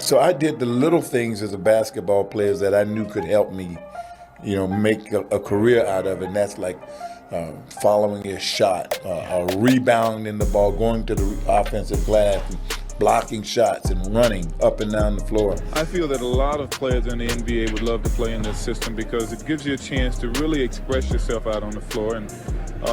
So I did the little things as a basketball player that I knew could help me, make a career out of it. And that's like following a shot, rebounding the ball, going to the offensive glass, and blocking shots and running up and down the floor. I feel that a lot of players in the NBA would love to play in this system because it gives you a chance to really express yourself out on the floor, and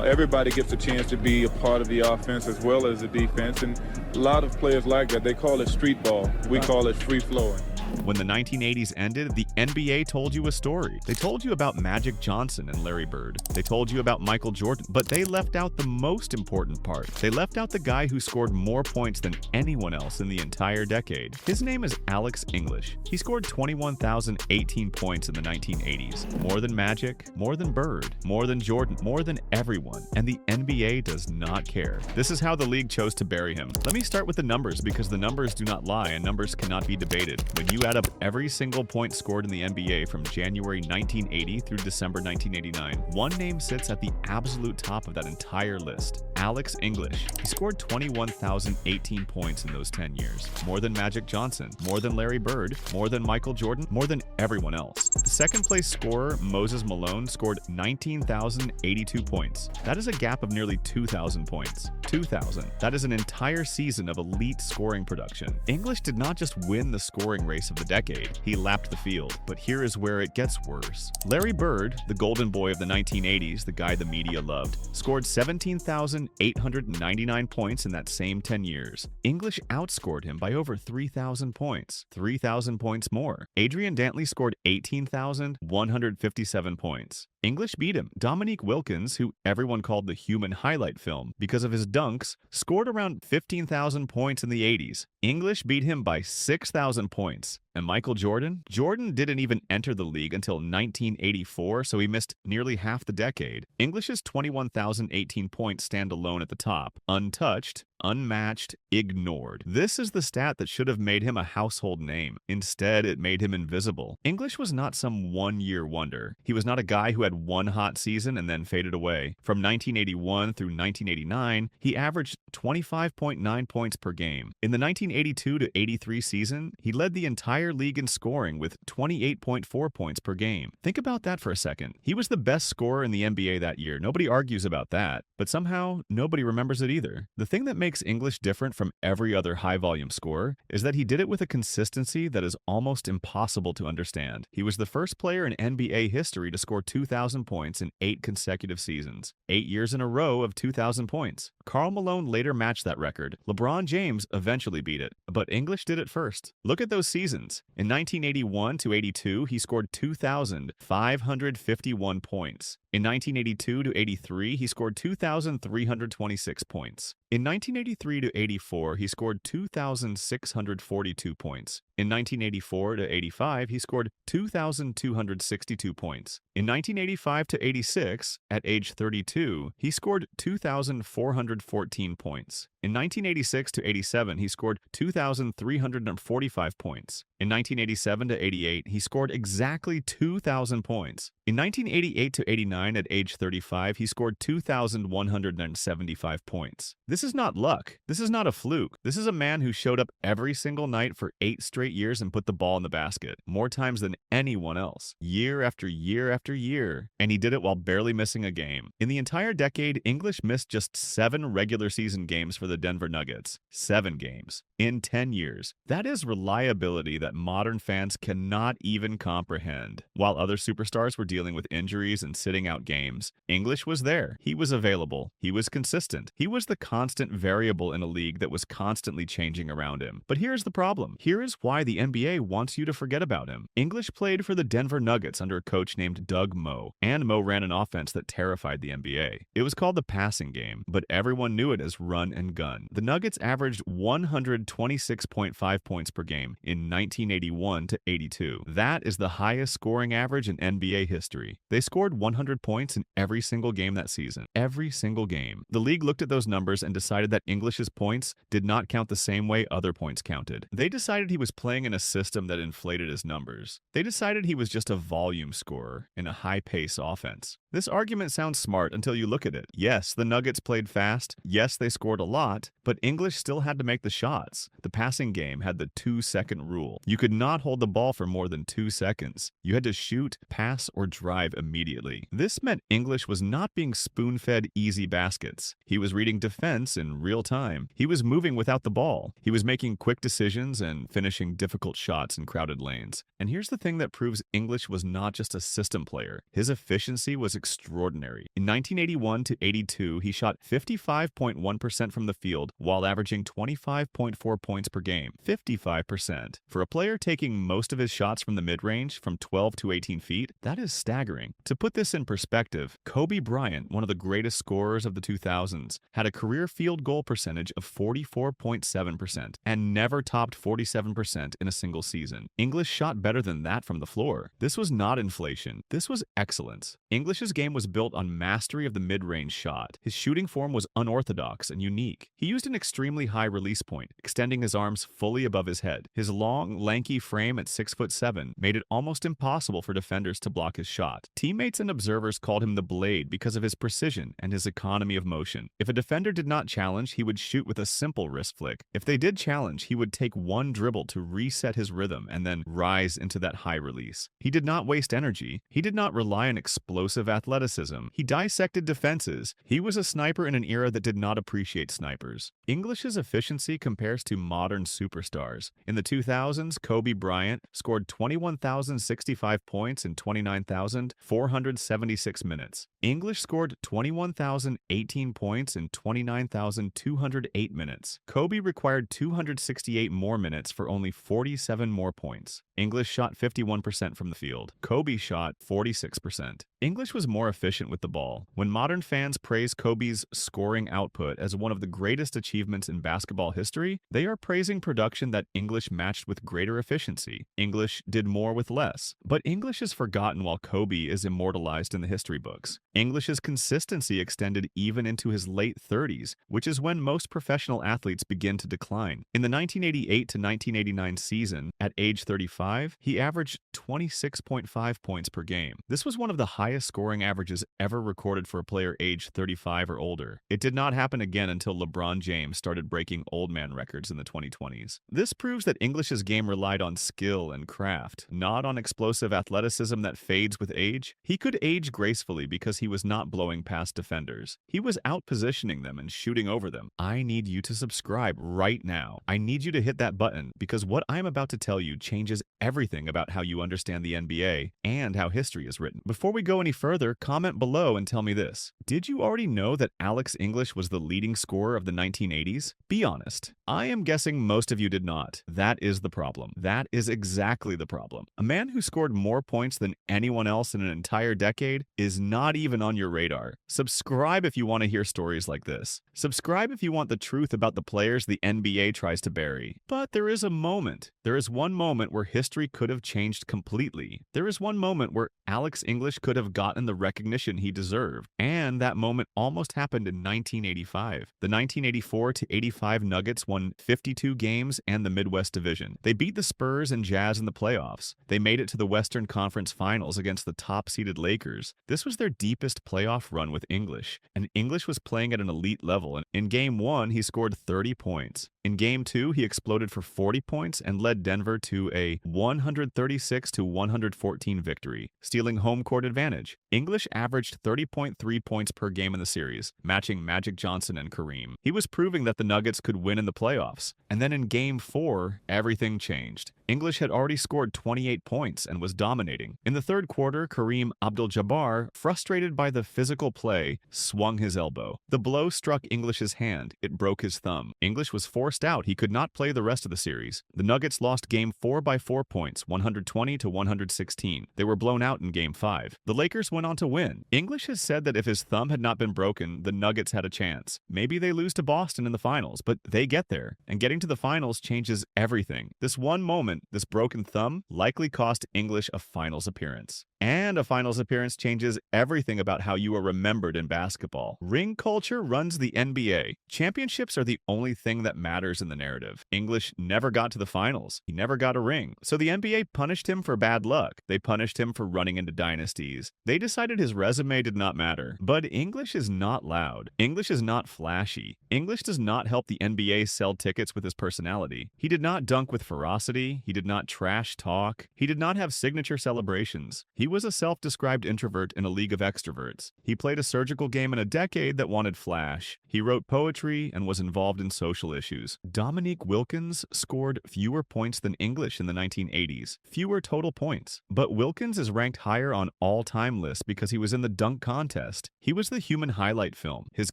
everybody gets a chance to be a part of the offense as well as the defense, and a lot of players like that. They call it street ball. We call it free flowing. When the 1980s ended, the NBA told you a story. They told you about Magic Johnson and Larry Bird. They told you about Michael Jordan, but they left out the most important part. They left out the guy who scored more points than anyone else in the entire decade. His name is Alex English. He scored 21,018 points in the 1980s. More than Magic, more than Bird, more than Jordan, more than everyone. And the NBA does not care. This is how the league chose to bury him. Let me start with the numbers because the numbers do not lie and numbers cannot be debated. When you add up every single point scored in the NBA from January 1980 through December 1989, one name sits at the absolute top of that entire list. Alex English. He scored 21,018 points in those 10 years. More than Magic Johnson, more than Larry Bird, more than Michael Jordan, more than everyone else. The second place scorer, Moses Malone, scored 19,082 points. That is a gap of nearly 2,000 points. 2,000. That is an entire season of elite scoring production. English did not just win the scoring race of the decade, he lapped the field. But here is where it gets worse. Larry Bird, the golden boy of the 1980s, the guy the media loved, scored 17,899 points in that same 10 years. English outscored him by over 3,000 points. 3,000 points more. Adrian Dantley scored 18,157 points. English beat him. Dominique Wilkins, who everyone called the human highlight film because of his dunks, scored around 15,000 points in the 80s. English beat him by 6,000 points. And Michael Jordan? Jordan didn't even enter the league until 1984, so he missed nearly half the decade. English's 21,018 points stand alone at the top, untouched, unmatched, ignored. This is the stat that should have made him a household name. Instead, it made him invisible. English was not some one-year wonder. He was not a guy who had one hot season and then faded away. From 1981 through 1989, he averaged 25.9 points per game. In the 1982 to 83 season, he led the entire league in scoring with 28.4 points per game. Think about that for a second. He was the best scorer in the NBA that year. Nobody argues about that, but somehow nobody remembers it either. The thing that makes English different from every other high-volume scorer is that he did it with a consistency that is almost impossible to understand. He was the first player in NBA history to score 2,000 points in 8 consecutive seasons, 8 years in a row of 2,000 points. Karl Malone later matched that record. LeBron James eventually beat it, but English did it first. Look at those seasons. In 1981 to 82, he scored 2,551 points. In 1982 to 83, he scored 2,326 points. In 1983 to 84, he scored 2,642 points. In 1984 to 85, he scored 2,262 points. In 1985 to 86, at age 32, he scored 2,414 points. In 1986 to 87, he scored 2,345 points. In 1987 to 88, he scored exactly 2,000 points. In 1988 to 89, at age 35, he scored 2,175 points. This is not luck. This is not a fluke. This is a man who showed up every single night for 8 straight years and put the ball in the basket, more times than anyone else, year after year after year. And he did it while barely missing a game. In the entire decade, English missed just 7 regular season games for the Denver Nuggets. 7 games. In 10 years. That is reliability that modern fans cannot even comprehend. While other superstars were dealing with injuries and sitting out games, English was there. He was available. He was consistent. He was the constant variable in a league that was constantly changing around him. But here's the problem. Here is why the NBA wants you to forget about him. English played for the Denver Nuggets under a coach named Doug Moe, and Moe ran an offense that terrified the NBA. It was called the passing game, but everyone knew it as run and gun. The Nuggets averaged 126.5 points per game in 1981 to 82. That is the highest scoring average in NBA history. They scored 100 points in every single game that season. Every single game. The league looked at those numbers and decided that English's points did not count the same way other points counted. They decided he was playing in a system that inflated his numbers. They decided he was just a volume scorer in a high-pace offense. This argument sounds smart until you look at it. Yes, the Nuggets played fast. Yes, they scored a lot, but English still had to make the shots. The passing game had the 2-second rule. You could not hold the ball for more than 2 seconds. You had to shoot, pass, or drive immediately. This meant English was not being spoon-fed easy baskets. He was reading defense in real time. He was moving without the ball. He was making quick decisions and finishing difficult shots in crowded lanes. And here's the thing that proves English was not just a system player. His efficiency was extraordinary. In 1981 to 82, he shot 55.1% from the field while averaging 25.4 points per game. 55%. For a player taking most of his shots from the mid-range, from 12 to 18 feet, that is staggering. To put this in perspective, Kobe Bryant, one of the greatest scorers of the 2000s, had a career field goal percentage of 44.7% and never topped 47% in a single season. English shot better than that from the floor. This was not inflation. This was excellence. English's game was built on mastery of the mid-range shot. His shooting form was unorthodox and unique. He used an extremely high release point, extending his arms fully above his head. His long, lanky frame at 6'7" made it almost impossible for defenders to block his shot. Teammates and observers called him the Blade because of his precision and his economy of motion. If a defender did not challenge, he would shoot with a simple wrist flick. If they did challenge, he would take one dribble to reset his rhythm and then rise into that high release. He did not waste energy. He did not rely on explosive athleticism. He dissected defenses. He was a sniper in an era that did not appreciate snipers. English's efficiency compares to modern superstars. In the 2000s, Kobe Bryant scored 21,065 points in 29,476 minutes. English scored 21,018 points in 29,208 minutes. Kobe required 268 more minutes for only 47 more points. English shot 51% from the field. Kobe shot 46%. English was more efficient with the ball. When modern fans praise Kobe's scoring output as one of the greatest achievements in basketball history, they are praising production that English matched with greater efficiency. English did more with less. But English is forgotten while Kobe is immortalized in the history books. English's consistency extended even into his late 30s, which is when most professional athletes begin to decline. In the 1988 to 1989 season, at age 35, he averaged 26.5 points per game. This was one of the highest scoring averages ever recorded for a player aged 35 or older. It did not happen again until LeBron James started breaking old man records in the 2020s. This proves that English's game relied on skill and craft, not on explosive athleticism that fades with age. He could age gracefully because he was not blowing past defenders. He was out-positioning them and shooting over them. I need you to subscribe right now. I need you to hit that button because what I'm about to tell you changes everything about how you understand the NBA and how history is written. Before we go any further, comment below and tell me this. Did you already know that Alex English was the leading scorer of the 1980s? Be honest. I am guessing most of you did not. That is the problem. That is exactly the problem. A man who scored more points than anyone else in an entire decade is not even on your radar. Subscribe if you want to hear stories like this. Subscribe if you want the truth about the players the NBA tries to bury. But there is a moment. There is one moment where history could have changed completely. There is one moment where Alex English could have gotten the recognition he deserved. And that moment almost happened in 1985. The 1984 to 85 Nuggets won 52 games and the Midwest Division. They beat the Spurs and Jazz in the playoffs. They made it to the Western Conference Finals against the top-seeded Lakers. This was their deepest playoff run with English, and English was playing at an elite level. And in Game 1, he scored 30 points. In Game 2, he exploded for 40 points and led Denver to a 136 to 114 victory, stealing home court advantage. English averaged 30.3 points per game in the series, matching Magic Johnson and Kareem. He was proving that the Nuggets could win in the playoffs. And then in Game 4, everything changed. English had already scored 28 points and was dominating. In the third quarter, Kareem Abdul-Jabbar, frustrated by the physical play, swung his elbow. The blow struck English's hand. It broke his thumb. English was forced out. He could not play the rest of the series. The Nuggets lost Game 4 by 4 points, 120 to 116. They were blown out in Game 5. The Lakers went on to win. English has said that if his thumb had not been broken, the Nuggets had a chance. Maybe they lose to Boston in the finals, but they get there. And getting to the finals changes everything. This one moment moment. This broken thumb likely cost English a finals appearance. And a finals appearance changes everything about how you are remembered in basketball. Ring culture runs the NBA. Championships are the only thing that matters in the narrative. English never got to the finals. He never got a ring. So the NBA punished him for bad luck. They punished him for running into dynasties. They decided his resume did not matter. But English is not loud. English is not flashy. English does not help the NBA sell tickets with his personality. He did not dunk with ferocity. He did not trash talk. He did not have signature celebrations. He was a self-described introvert in a league of extroverts. He played a surgical game in a decade that wanted flash. He wrote poetry and was involved in social issues. Dominique Wilkins scored fewer points than English in the 1980s. Fewer total points. But Wilkins is ranked higher on all-time lists because he was in the dunk contest. He was the human highlight film. His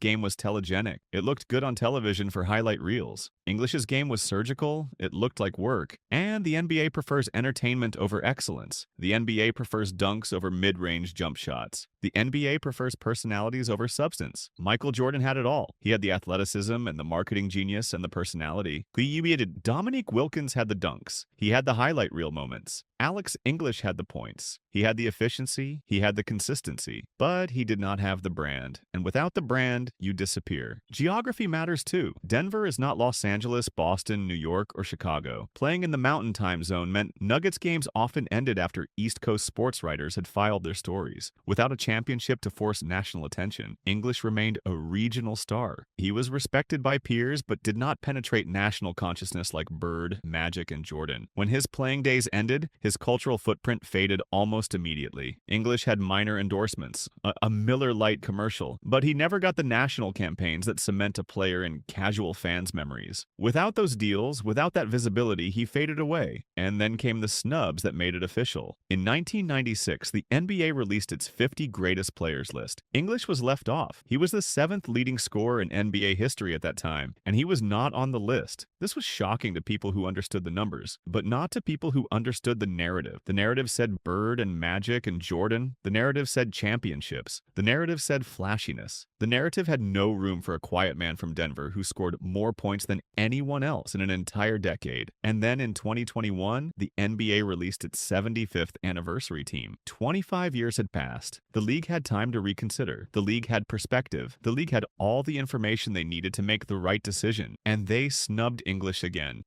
game was telegenic. It looked good on television for highlight reels. English's game was surgical. It looked like work. And the NBA prefers entertainment over excellence. The NBA prefers dunks over mid-range jump shots. The NBA prefers personalities over substance. Michael Jordan had it all. He had the athleticism and the marketing genius and the personality. Dominique Wilkins had the dunks. He had the highlight reel moments. Alex English had the points. He had the efficiency. He had the consistency. But he did not have the brand. And without the brand, you disappear. Geography matters too. Denver is not Los Angeles, Boston, New York, or Chicago. Playing in the Mountain Time Zone meant Nuggets games often ended after East Coast sports writers had filed their stories. Without a championship to force national attention, English remained a regional star. He was respected by peers but did not penetrate national consciousness like Bird, Magic, and Jordan. When his playing days ended, his cultural footprint faded almost immediately. English had minor endorsements, a Miller Lite commercial, but he never got the national campaigns that cement a player in casual fans' memories. Without those deals, without that visibility, he faded away. And then came the snubs that made it official. In 1996, the NBA released its 50 greatest players list. English was left off. He was the 7th leading scorer in NBA history at that time, and he was not on the list. This was shocking to people who understood the numbers, but not to people who understood the narrative. The narrative said Bird and Magic and Jordan. The narrative said championships. The narrative said flashiness. The narrative had no room for a quiet man from Denver who scored more points than anyone else in an entire decade. And then in 2021, the NBA released its 75th anniversary team. 25 years had passed. The league had time to reconsider. The league had perspective. The league had all the information they needed to make the right decision. And they snubbed English again.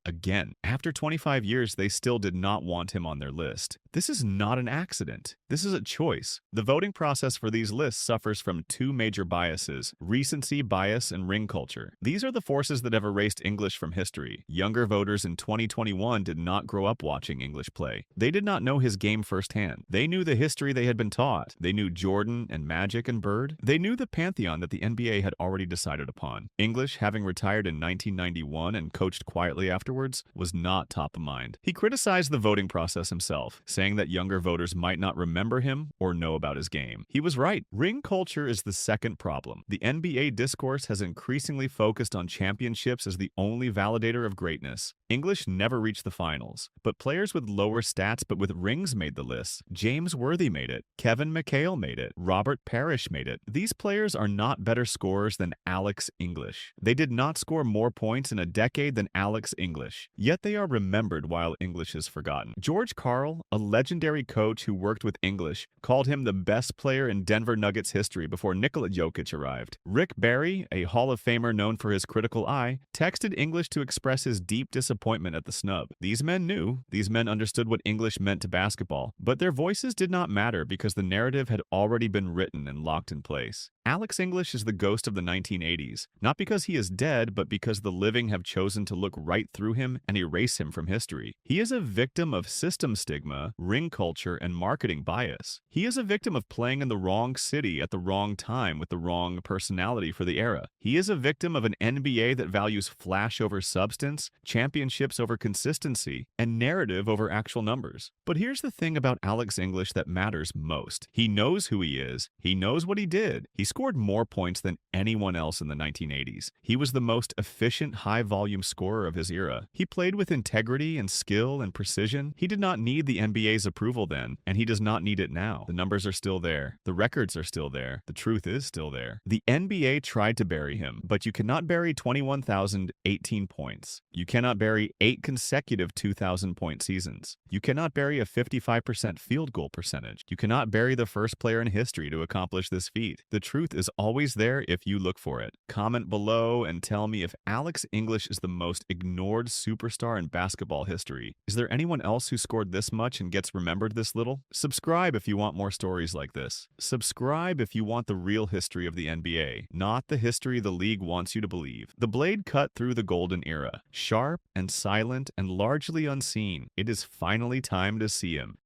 After 25 years, they still did not want him on their list. This is not an accident. This is a choice. The voting process for these lists suffers from two major biases: recency bias and ring culture. These are the forces that have erased English from history. Younger voters in 2021 did not grow up watching English play. They did not know his game firsthand. They knew the history they had been taught. They knew Jordan and Magic and Bird. They knew the pantheon that the NBA had already decided upon. English, having retired in 1991 and coached quietly afterwards, was not top of mind. He criticized the voting process himself, saying that younger voters might not remember him or know about his game. He was right. Ring culture is the second problem. The NBA discourse has increasingly focused on championships as the only validator of greatness. English never reached the finals, but players with lower stats but with rings made the list. James Worthy made it. Kevin McHale made it. Robert Parrish made it. These players are not better scorers than Alex English. They did not score more points in a decade than Alex English, yet they are remembered while English is forgotten. George Karl, a legendary coach who worked with English, called him the best player in Denver Nuggets history before Nikola Jokic arrived. Rick Barry, a Hall of Famer known for his critical eye, texted English to express his deep disappointment at the snub. These men knew. These men understood what English meant to basketball, but their voices did not matter because the narrative had already been written and locked in place. Alex English is the ghost of the 1980s, not because he is dead, but because the living have chosen to look right through him and erase him from history. He is a victim of system stigma, ring culture, and marketing bias. He is a victim of playing in the wrong city at the wrong time with the wrong personality for the era. He is a victim of an NBA that values flash over substance, championships over consistency, and narrative over actual numbers. But here's the thing about Alex English that matters most. He knows who he is. He knows what he did. He scored more points than anyone else in the 1980s. He was the most efficient, high-volume scorer of his era. He played with integrity and skill and precision. He did not need the NBA NBA's approval then, and he does not need it now. The numbers are still there. The records are still there. The truth is still there. The NBA tried to bury him, but you cannot bury 21,018 points. You cannot bury 8 consecutive 2,000-point seasons. You cannot bury a 55% field goal percentage. You cannot bury the first player in history to accomplish this feat. The truth is always there if you look for it. Comment below and tell me if Alex English is the most ignored superstar in basketball history. Is there anyone else who scored this much and gets remembered this little? Subscribe if you want more stories like this. Subscribe if you want the real history of the NBA, not the history the league wants you to believe. The blade cut through the golden era. Sharp and silent and largely unseen, it is finally time to see him.